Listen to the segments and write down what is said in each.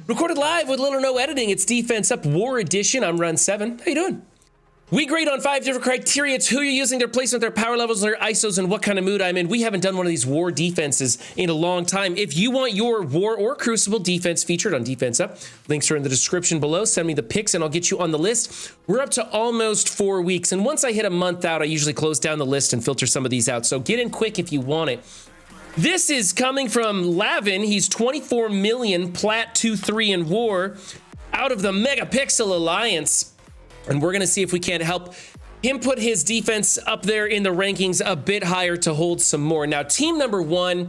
Recorded live with little or no editing. It's Defense Up War Edition. I'm Run 7. How you doing? We grade on 5 different criteria. It's who you're using, their placement, their power levels, their ISOs, and what kind of mood I'm in. We haven't done one of these war defenses in a long time. If you want your war or crucible defense featured on Defense Up, links are in the description below. Send me the pics and I'll get you on the list. We're up to almost 4 weeks. And once I hit a month out, I usually close down the list and filter some of these out. So get in quick if you want it. This is coming from Laven. He's 24 million Plat 2-3 in war out of the Megapixel Alliance. And we're going to see if we can't help him put his defense up there in the rankings a bit higher to hold some more. Now, team number 1,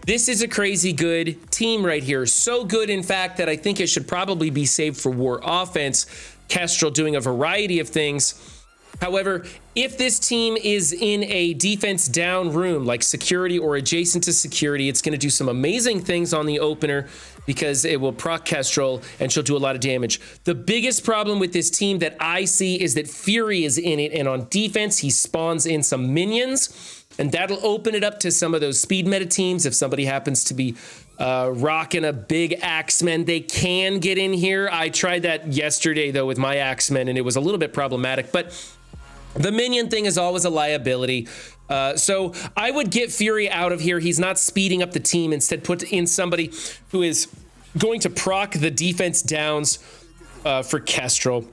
this is a crazy good team right here. So good, in fact, that I think it should probably be saved for war offense. Kestrel doing a variety of things. However, if this team is in a defense down room like security or adjacent to security, it's going to do some amazing things on the opener because it will proc Kestrel and she'll do a lot of damage. The biggest problem with this team that I see is that Fury is in it, and on defense, he spawns in some minions, and that'll open it up to some of those speed meta teams. If somebody happens to be rocking a big Axeman, they can get in here. I tried that yesterday, though, with my Axeman, and it was a little bit problematic, but the minion thing is always a liability. So I would get Fury out of here. He's not speeding up the team. Instead, put in somebody who is going to proc the defense downs for Kestrel.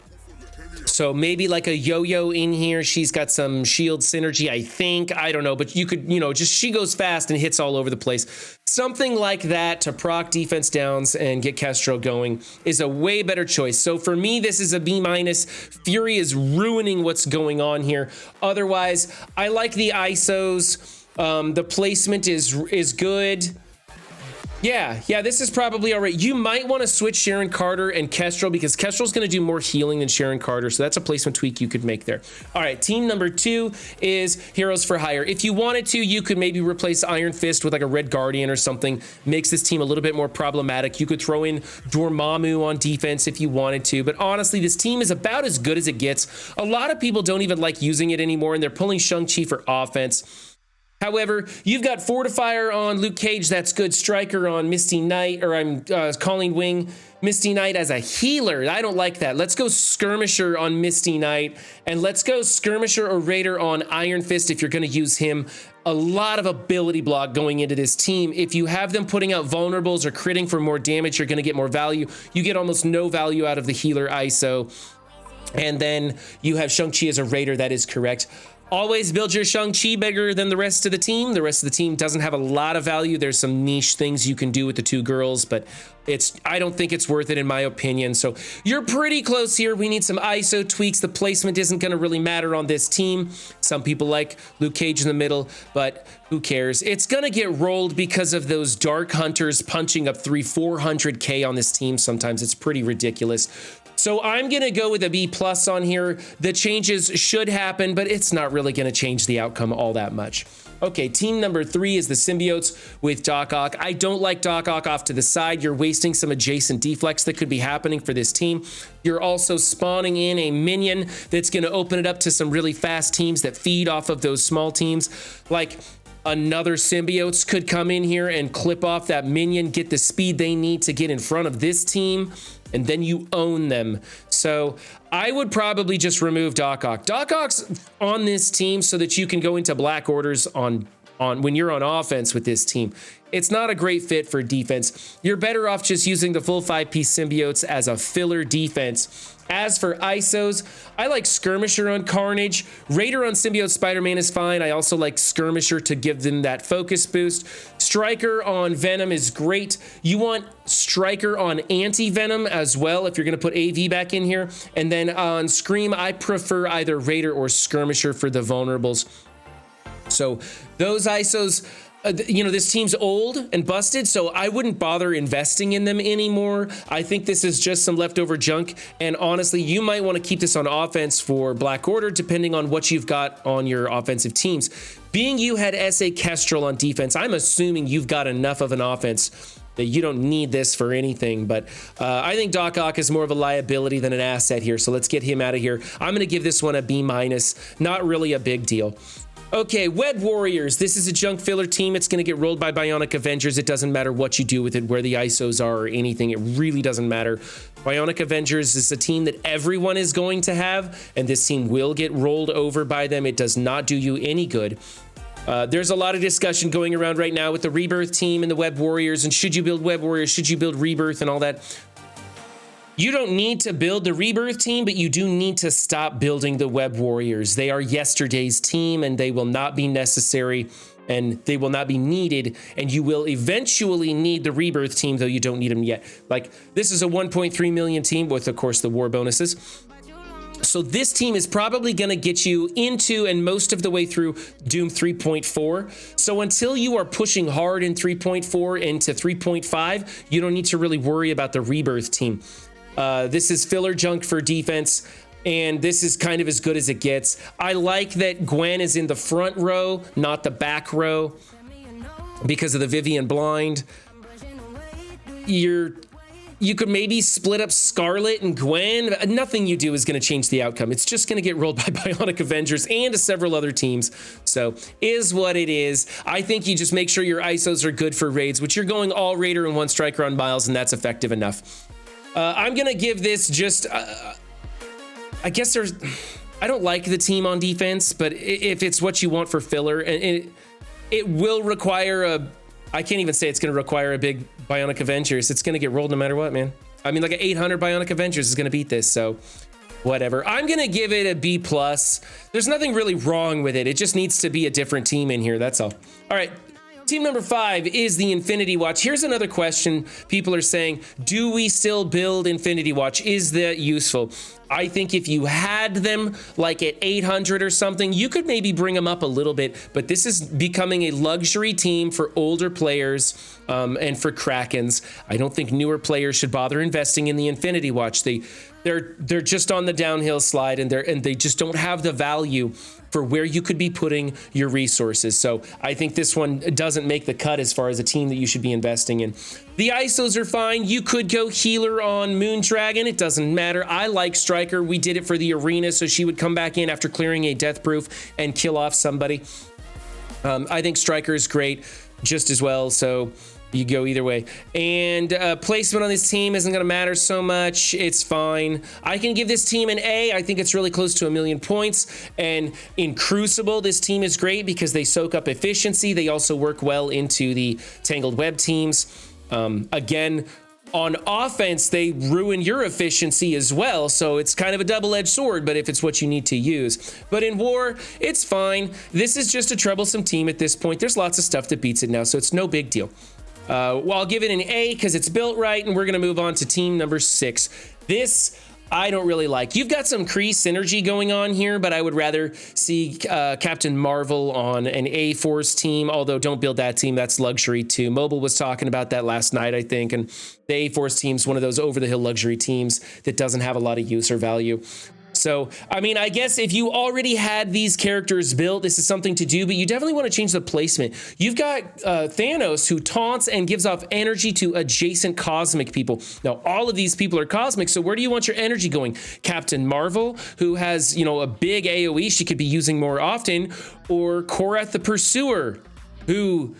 So maybe like a yo-yo in here. She's got some shield synergy, I think. I don't know, but you could, just she goes fast and hits all over the place. Something like that to proc defense downs and get Kestrel going is a way better choice. So for me, this is a B-. Fury is ruining what's going on here. Otherwise, I like the ISOs. The placement is good. Yeah, this is probably all right. You might want to switch Sharon Carter and Kestrel because Kestrel's going to do more healing than Sharon Carter, so that's a placement tweak you could make there. All right, team number 2 is Heroes for Hire. If you wanted to, you could maybe replace Iron Fist with like a Red Guardian or something. Makes this team a little bit more problematic. You could throw in Dormammu on defense if you wanted to, but honestly, this team is about as good as it gets. A lot of people don't even like using it anymore, and they're pulling Shang-Chi for offense. However, you've got Fortifier on Luke Cage, that's good. Striker on Misty Knight, or I'm calling Wing Misty Knight as a healer. I don't like that. Let's go Skirmisher on Misty Knight, and let's go Skirmisher or Raider on Iron Fist if you're going to use him. A lot of ability block going into this team. If you have them putting out vulnerables or critting for more damage, you're going to get more value. You get almost no value out of the healer ISO. And then you have Shang-Chi as a Raider, that is correct. Always build your Shang-Chi bigger than the rest of the team. The rest of the team doesn't have a lot of value. There's some niche things you can do with the 2 girls, but I don't think it's worth it in my opinion. So you're pretty close here. We need some ISO tweaks. The placement isn't going to really matter on this team. Some people like Luke Cage in the middle, but who cares? It's going to get rolled because of those Dark Hunters punching up 400k on this team. Sometimes it's pretty ridiculous. So I'm going to go with a B+ on here. The changes should happen, but it's not really going to change the outcome all that much. Okay, team number 3 is the Symbiotes with Doc Ock. I don't like Doc Ock off to the side. You're wasting some adjacent deflex that could be happening for this team. You're also spawning in a minion that's going to open it up to some really fast teams that feed off of those small teams. Like another Symbiotes could come in here and clip off that minion, get the speed they need to get in front of this team, and then you own them. So I would probably just remove Doc Ock. Doc Ock's on this team so that you can go into Black Orders on when you're on offense with this team. It's not a great fit for defense. You're better off just using the full 5-piece Symbiotes as a filler defense. As for ISOs, I like Skirmisher on Carnage. Raider on Symbiote Spider-Man is fine. I also like Skirmisher to give them that focus boost. Striker on Venom is great. You want Striker on Anti-Venom as well if you're going to put AV back in here. And then on Scream, I prefer either Raider or Skirmisher for the vulnerables. So those ISOs, this team's old and busted, so I wouldn't bother investing in them anymore. I think this is just some leftover junk, and honestly, you might want to keep this on offense for Black Order, depending on what you've got on your offensive teams. Being you had SA Kestrel on defense, I'm assuming you've got enough of an offense that you don't need this for anything, but I think Doc Ock is more of a liability than an asset here, so let's get him out of here. I'm going to give this one a B-. Not really a big deal. Okay, Web Warriors. This is a junk filler team. It's going to get rolled by Bionic Avengers. It doesn't matter what you do with it, where the ISOs are or anything. It really doesn't matter. Bionic Avengers is a team that everyone is going to have, and this team will get rolled over by them. It does not do you any good. There's a lot of discussion going around right now with the Rebirth team and the Web Warriors, and should you build Web Warriors, should you build Rebirth and all that. You don't need to build the Rebirth team, but you do need to stop building the Web Warriors. They are yesterday's team, and they will not be necessary, and they will not be needed, and you will eventually need the Rebirth team, though you don't need them yet. Like, this is a 1.3 million team with, of course, the war bonuses. So this team is probably going to get you into and most of the way through Doom 3.4. So until you are pushing hard in 3.4 into 3.5, you don't need to really worry about the Rebirth team. This is filler junk for defense, and this is kind of as good as it gets. I like that Gwen is in the front row, not the back row, because of the Vivian blind. You could maybe split up Scarlet and Gwen. Nothing you do is going to change the outcome. It's just going to get rolled by Bionic Avengers and several other teams. So is what it is. I think you just make sure your ISOs are good for raids, which you're going all Raider and one Striker on Miles, and that's effective enough. I'm going to give this just, I guess I don't like the team on defense, but if it's what you want for filler, and it will require I can't even say it's going to require a big Bionic Avengers. It's going to get rolled no matter what, man. I mean, like an 800 Bionic Avengers is going to beat this, so whatever. I'm going to give it a B+. There's nothing really wrong with it. It just needs to be a different team in here, that's all. All right. Team number 5 is the Infinity Watch. Here's another question. People are saying, do we still build Infinity Watch? Is that useful? I think if you had them like at 800 or something, you could maybe bring them up a little bit, but this is becoming a luxury team for older players and for Krakens. I don't think newer players should bother investing in the Infinity Watch. They're just on the downhill slide, and they just don't have the value for where you could be putting your resources. So I think this one doesn't make the cut as far as a team that you should be investing in. The ISOs are fine. You could go healer on Moondragon. It doesn't matter. I like Striker. We did it for the arena, so she would come back in after clearing a death proof and kill off somebody. I think Striker is great just as well, so you go either way. And placement on this team isn't going to matter so much. It's fine. I can give this team an A. I think it's really close to 1,000,000 points. And in Crucible, this team is great because they soak up efficiency. They also work well into the Tangled Web teams. Again, on offense, they ruin your efficiency as well, so it's kind of a double-edged sword, but if it's what you need to use. But in war, it's fine. This is just a troublesome team at this point. There's lots of stuff that beats it now, so it's no big deal. Well, I'll give it an A because it's built right, and we're going to move on to team number 6. This I don't really like. You've got some Kree synergy going on here, but I would rather see Captain Marvel on an A-Force team, although don't build that team. That's luxury too. Mobile was talking about that last night, I think, and the A-Force team's one of those over-the-hill luxury teams that doesn't have a lot of use or value. So, I mean, I guess if you already had these characters built, this is something to do, but you definitely want to change the placement. You've got Thanos, who taunts and gives off energy to adjacent cosmic people. Now, all of these people are cosmic, so where do you want your energy going? Captain Marvel, who has, you know, a big AoE she could be using more often, or Korath the Pursuer, who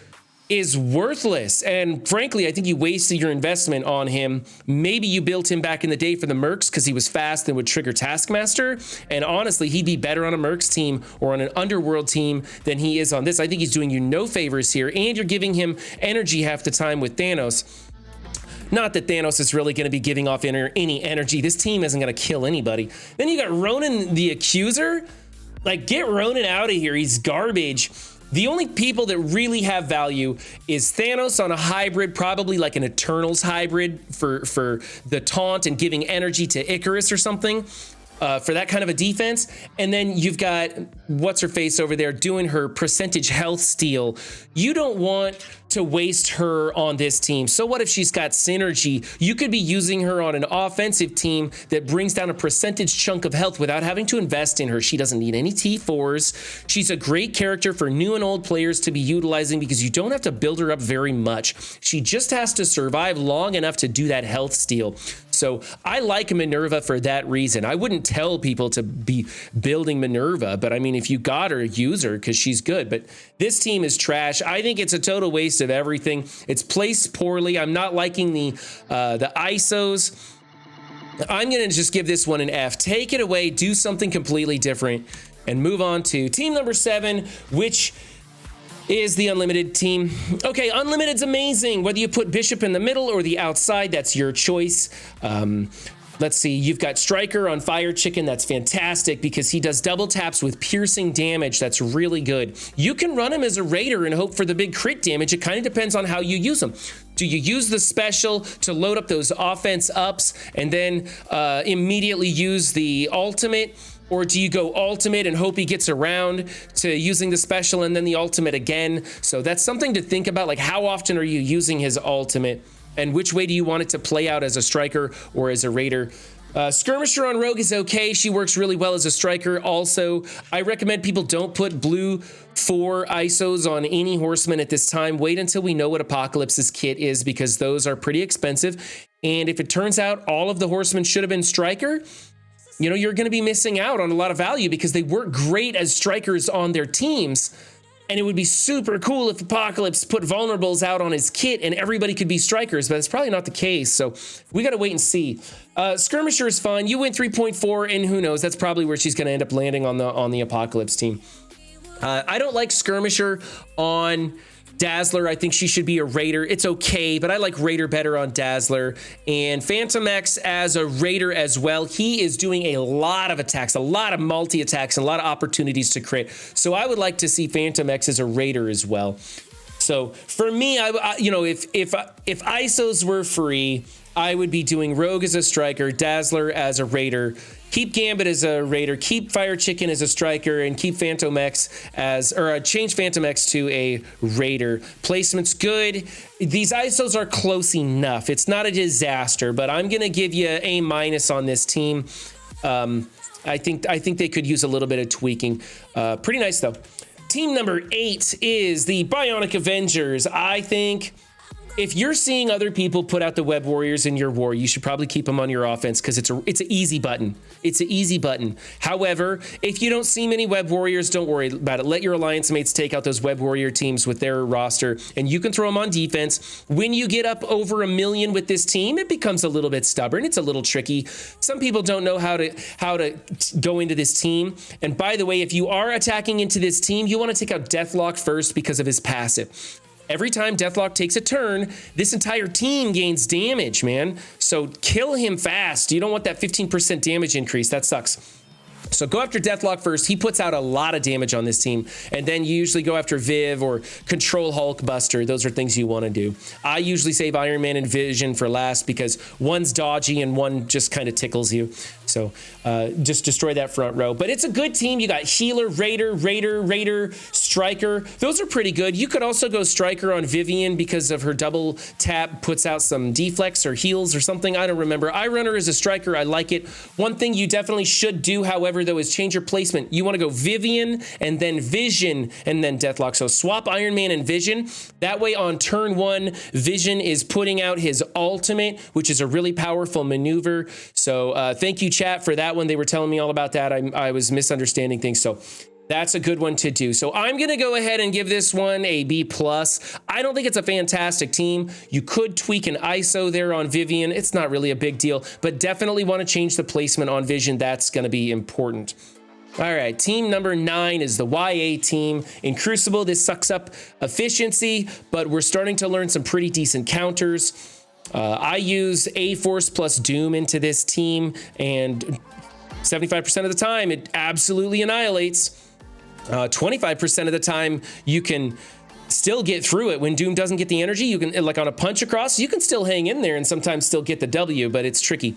is worthless, and frankly I think you wasted your investment on him. Maybe you built him back in the day for the Mercs because he was fast and would trigger Taskmaster, and honestly he'd be better on a Mercs team or on an Underworld team than he is on this. I think he's doing you no favors here, and you're giving him energy half the time with Thanos. Not that Thanos is really going to be giving off any energy. This team isn't going to kill anybody. Then you got Ronan the Accuser. Like, get Ronan out of here. He's garbage. The only people that really have value is Thanos on a hybrid, probably like an Eternals hybrid for the taunt and giving energy to Icarus or something. For that kind of a defense. And then you've got what's-her-face over there doing her percentage health steal. You don't want to waste her on this team. So what if she's got synergy? You could be using her on an offensive team that brings down a percentage chunk of health without having to invest in her. She doesn't need any T4s. She's a great character for new and old players to be utilizing because you don't have to build her up very much. She just has to survive long enough to do that health steal. So So I like Minerva for that reason. I wouldn't tell people to be building Minerva, but I mean, if you got her, use her because she's good. But this team is trash. I think it's a total waste of everything. It's placed poorly. I'm not liking the ISOs. I'm going to just give this one an F. Take it away, do something completely different, and move on to team number 7, which is the Unlimited team. Okay, Unlimited's amazing. Whether you put Bishop in the middle or the outside, that's your choice. Let's see, you've got Striker on Fire Chicken. That's fantastic because he does double taps with piercing damage. That's really good. You can run him as a Raider and hope for the big crit damage. It kind of depends on how you use him. Do you use the special to load up those offense ups and then immediately use the ultimate? Or do you go ultimate and hope he gets around to using the special and then the ultimate again? So that's something to think about. Like, how often are you using his ultimate? And which way do you want it to play out, as a Striker or as a Raider? Skirmisher on Rogue is okay. She works really well as a Striker. Also, I recommend people don't put blue 4 ISOs on any Horseman at this time. Wait until we know what Apocalypse's kit is, because those are pretty expensive. And if it turns out all of the Horsemen should have been Striker, you know, you're going to be missing out on a lot of value because they work great as Strikers on their teams. And it would be super cool if Apocalypse put vulnerables out on his kit and everybody could be Strikers, but it's probably not the case. So we got to wait and see. Skirmisher is fun. You win 3.4, and who knows? That's probably where she's going to end up landing on the Apocalypse team. I don't like Skirmisher on Dazzler. I think she should be a Raider. It's okay, but I like Raider better on Dazzler. And Phantom X as a Raider as well. He is doing a lot of attacks, a lot of multi-attacks, and a lot of opportunities to crit. So I would like to see Phantom X as a Raider as well. So for me, you know, if ISOs were free, I would be doing Rogue as a Striker, Dazzler as a Raider, keep Gambit as a Raider, keep Fire Chicken as a Striker, and keep Phantom X change Phantom X to a Raider. Placement's good. These ISOs are close enough. It's not a disaster, but I'm gonna give you A- on this team. I think they could use a little bit of tweaking. Pretty nice though. Team number 8 is the Bionic Avengers. I think if you're seeing other people put out the Web Warriors in your war, you should probably keep them on your offense because it's an easy button. It's an easy button. However, if you don't see many Web Warriors, don't worry about it. Let your alliance mates take out those Web Warrior teams with their roster, and you can throw them on defense. When you get up over 1 million with this team, it becomes a little bit stubborn. It's a little tricky. Some people don't know how to go into this team. And by the way, if you are attacking into this team, you want to take out Deathlock first because of his passive. Every time Deathlock takes a turn, this entire team gains damage, man. So kill him fast. You don't want that 15% damage increase. That sucks. So go after Deathlock first. He puts out a lot of damage on this team. And then you usually go after Viv or Control Hulk Buster. Those are things you want to do. I usually save Iron Man and Vision for last because one's dodgy and one just kind of tickles you. So just destroy that front row. But it's a good team. You got Healer, Raider, Striker. Those are pretty good. You could also go Striker on Vivian because of her double tap puts out some deflects or heals or something. I don't remember. I run her as a Striker. I like it. One thing you definitely should do, however, though, is change your placement. You want to go Vivian and then Vision and then Deathlock. So swap Iron Man and Vision. That way on turn 1, Vision is putting out his ultimate, which is a really powerful maneuver. So thank you, chat, for that one. They were telling me all about that. I was misunderstanding things. So that's a good one to do. So I'm going to go ahead and give this one a B+. I don't think it's a fantastic team. You could tweak an ISO there on Vivian. It's not really a big deal, but definitely want to change the placement on Vision. That's going to be important. All right, team number 9 is the YA team. In Crucible, this sucks up efficiency, but we're starting to learn some pretty decent counters. I use A-Force plus Doom into this team, and 75% of the time, it absolutely annihilates. 25% of the time, you can still get through it. When Doom doesn't get the energy, you can, like on a punch across, you can still hang in there and sometimes still get the W, but it's tricky.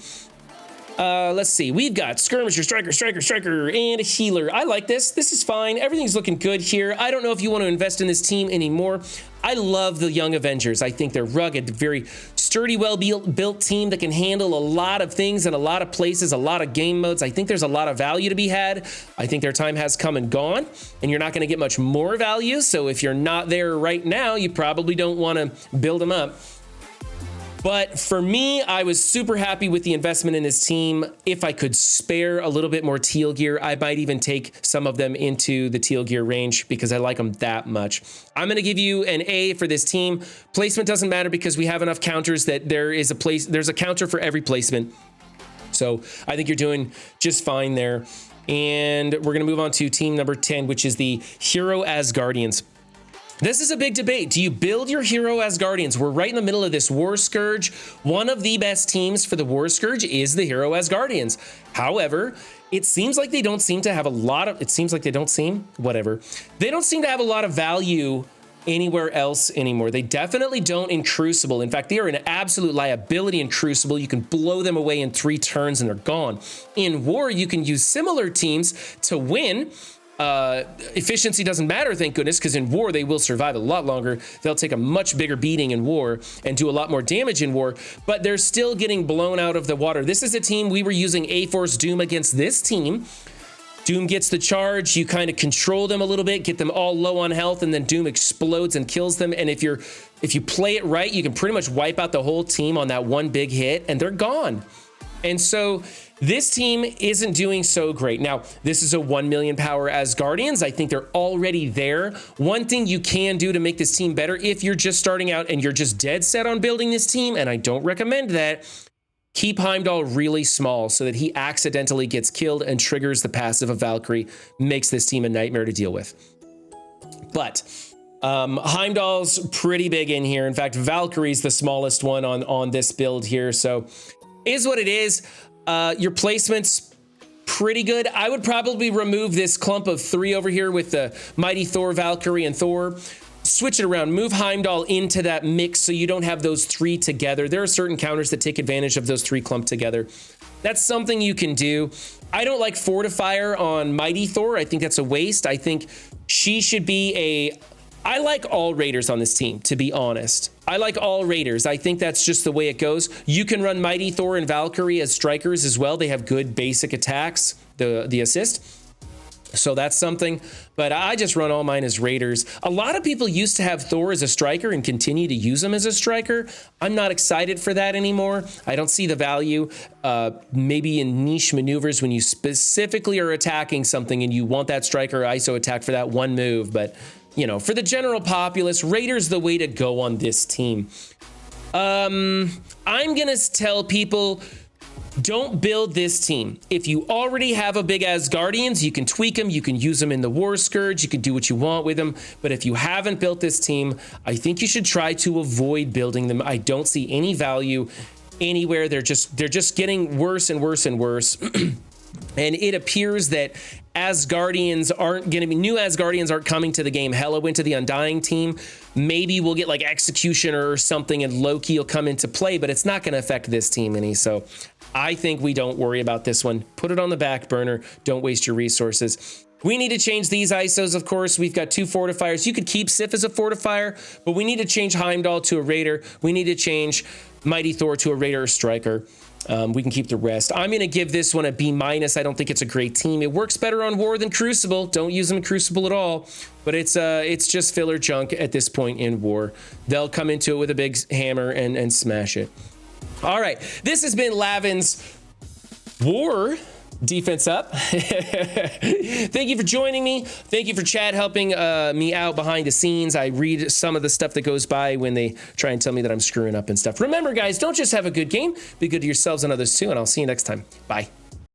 Let's see. We've got Skirmisher, Striker, and a Healer. I like this. This is fine. Everything's looking good here. I don't know if you want to invest in this team anymore. I love the Young Avengers. I think they're rugged, very sturdy, well-built team that can handle a lot of things in a lot of places, a lot of game modes. I think there's a lot of value to be had. I think their time has come and gone, and you're not going to get much more value. So if you're not there right now, you probably don't want to build them up. But for me, I was super happy with the investment in this team. If I could spare a little bit more teal gear, I might even take some of them into the teal gear range because I like them that much. I'm going to give you an A for this team. Placement doesn't matter because we have enough counters that there's a counter for every placement. So I think you're doing just fine there. And we're going to move on to team number 10, which is the Hero Asgardians. This is a big debate. Do you build your Hero Asgardians? We're right in the middle of this War Scourge. One of the best teams for the War Scourge is the Hero Asgardians. However, it seems like they don't seem to have a lot of, they don't seem to have a lot of value anywhere else anymore. They definitely don't in Crucible. In fact, they are an absolute liability in Crucible. You can blow them away in 3 turns and they're gone. In War, you can use similar teams to win. Efficiency doesn't matter, thank goodness, because in War they will survive a lot longer. They'll take a much bigger beating in War and do a lot more damage in War, but they're still getting blown out of the water. This is a team we were using A-Force Doom against this team. Doom gets the charge, you kind of control them a little bit, get them all low on health, and then Doom explodes and kills them. And if you play it right, you can pretty much wipe out the whole team on that one big hit, and they're gone. And so this team isn't doing so great. Now, this is a 1 million power Asgardians. I think they're already there. One thing you can do to make this team better, if you're just starting out and you're just dead set on building this team, and I don't recommend that, keep Heimdall really small so that he accidentally gets killed and triggers the passive of Valkyrie, makes this team a nightmare to deal with. But Heimdall's pretty big in here. In fact, Valkyrie's the smallest one on this build here. So is what it is. Your placement's pretty good. I would probably remove this clump of 3 over here with the Mighty Thor, Valkyrie, and Thor. Switch it around, move Heimdall into that mix so you don't have those 3 together. There are certain counters that take advantage of those 3 clumped together. That's something you can do. I don't like Fortifier on Mighty Thor. I think that's a waste. I think she should be I like all Raiders on this team, to be honest. I like all Raiders. I think that's just the way it goes. You can run Mighty Thor and Valkyrie as strikers as well. They have good basic attacks, the assist. So that's something, but I just run all mine as Raiders. A lot of people used to have Thor as a striker and continue to use him as a striker. I'm not excited for that anymore. I don't see the value, maybe in niche maneuvers when you specifically are attacking something and you want that striker ISO attack for that one move. But, you know, for the general populace, Raiders the way to go on this team. I'm going to tell people, don't build this team. If you already have a big Asgardians, you can tweak them, you can use them in the War Scourge, you can do what you want with them. But if you haven't built this team, I think you should try to avoid building them. I don't see any value anywhere. They're just getting worse and worse and worse. And it appears that Asgardians aren't going to be, new Asgardians aren't coming to the game. Hela went to the Undying team. Maybe we'll get like Executioner or something and Loki will come into play, but it's not going to affect this team any. So I think we don't worry about this one. Put it on the back burner. Don't waste your resources. We need to change these ISOs, of course. We've got 2 fortifiers. You could keep Sif as a fortifier, but we need to change Heimdall to a Raider. We need to change Mighty Thor to a Raider or Striker. We can keep the rest. I'm going to give this one a B-. I don't think it's a great team. It works better on War than Crucible. Don't use them in Crucible at all. But it's just filler junk at this point in War. They'll come into it with a big hammer and smash it. All right. This has been Laven's War Defense Up. Thank you for joining me. Thank you for Chad helping me out behind the scenes. I read some of the stuff that goes by when they try and tell me that I'm screwing up and stuff. Remember, guys, don't just have a good game. Be good to yourselves and others too, and I'll see you next time. Bye.